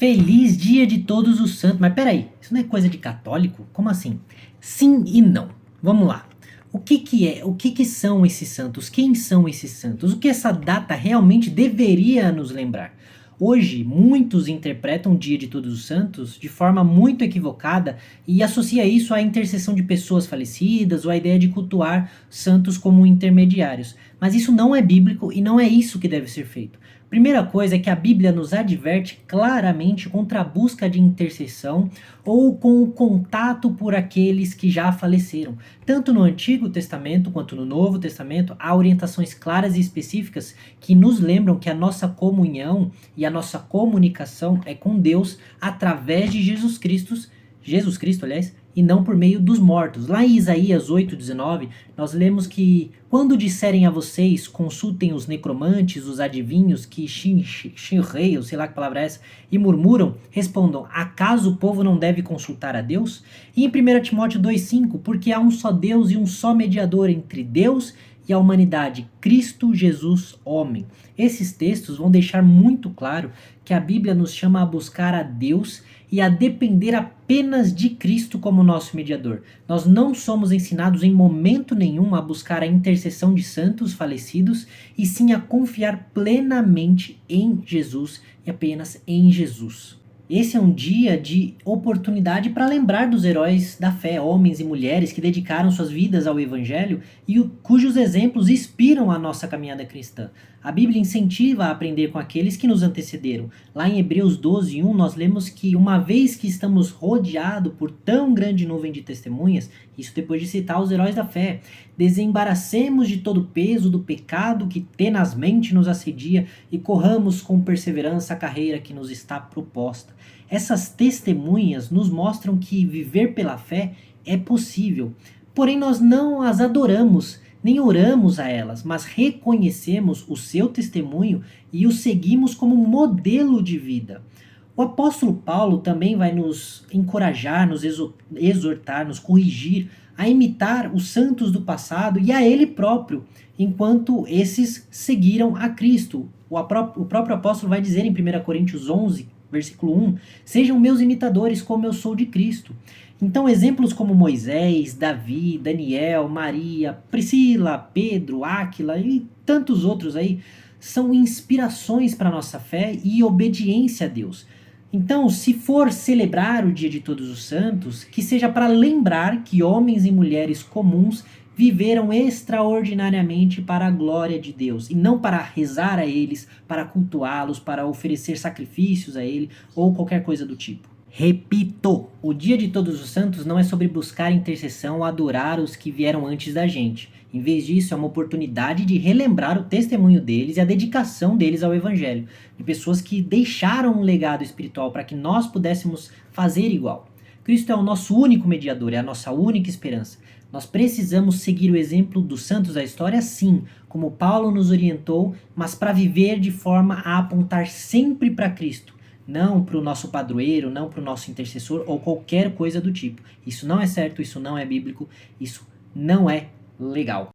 Feliz Dia de Todos os Santos. Mas peraí, isso não é coisa de católico? Como assim? Sim e não. Vamos lá. O que que é? O que que são esses santos? Quem são esses santos? O que essa data realmente deveria nos lembrar? Hoje, muitos interpretam o Dia de Todos os Santos de forma muito equivocada e associa isso à intercessão de pessoas falecidas ou à ideia de cultuar santos como intermediários. Mas isso não é bíblico e não é isso que deve ser feito. Primeira coisa é que a Bíblia nos adverte claramente contra a busca de intercessão ou com o contato por aqueles que já faleceram. Tanto no Antigo Testamento quanto no Novo Testamento, há orientações claras e específicas que nos lembram que a nossa comunhão e a nossa comunicação é com Deus através de Jesus Cristo, aliás, e não por meio dos mortos. Lá em Isaías 8:19, nós lemos que quando disserem a vocês, consultem os necromantes, os adivinhos, que chinreiam, sei lá que palavra é essa, e murmuram, respondam, acaso o povo não deve consultar a Deus? E em 1 Timóteo 2:5, porque há um só Deus e um só mediador entre Deus e a humanidade, Cristo Jesus, homem. Esses textos vão deixar muito claro que a Bíblia nos chama a buscar a Deus e a depender apenas de Cristo como nosso mediador. Nós não somos ensinados em momento nenhum a buscar a intercessão de santos falecidos, e sim a confiar plenamente em Jesus e apenas em Jesus. Esse é um dia de oportunidade para lembrar dos heróis da fé, homens e mulheres que dedicaram suas vidas ao Evangelho e cujos exemplos inspiram a nossa caminhada cristã. A Bíblia incentiva a aprender com aqueles que nos antecederam. Lá em Hebreus 12:1 nós lemos que uma vez que estamos rodeados por tão grande nuvem de testemunhas, isso depois de citar os heróis da fé, desembaracemos de todo o peso do pecado que tenazmente nos assedia e corramos com perseverança a carreira que nos está proposta. Essas testemunhas nos mostram que viver pela fé é possível, porém nós não as adoramos, nem oramos a elas, mas reconhecemos o seu testemunho e o seguimos como modelo de vida. O apóstolo Paulo também vai nos encorajar, nos exortar, nos corrigir a imitar os santos do passado e a ele próprio, enquanto esses seguiram a Cristo. O próprio apóstolo vai dizer em 1 Coríntios 11, versículo 1, sejam meus imitadores como eu sou de Cristo. Então exemplos como Moisés, Davi, Daniel, Maria, Priscila, Pedro, Áquila e tantos outros aí são inspirações para a nossa fé e obediência a Deus. Então, se for celebrar o Dia de Todos os Santos, que seja para lembrar que homens e mulheres comuns viveram extraordinariamente para a glória de Deus, e não para rezar a eles, para cultuá-los, para oferecer sacrifícios a ele, ou qualquer coisa do tipo. Repito, o Dia de Todos os Santos não é sobre buscar intercessão ou adorar os que vieram antes da gente. Em vez disso, é uma oportunidade de relembrar o testemunho deles e a dedicação deles ao Evangelho, de pessoas que deixaram um legado espiritual para que nós pudéssemos fazer igual. Cristo é o nosso único mediador, é a nossa única esperança. Nós precisamos seguir o exemplo dos santos da história, sim, como Paulo nos orientou, mas para viver de forma a apontar sempre para Cristo, não para o nosso padroeiro, não para o nosso intercessor ou qualquer coisa do tipo. Isso não é certo, isso não é bíblico, isso não é legal.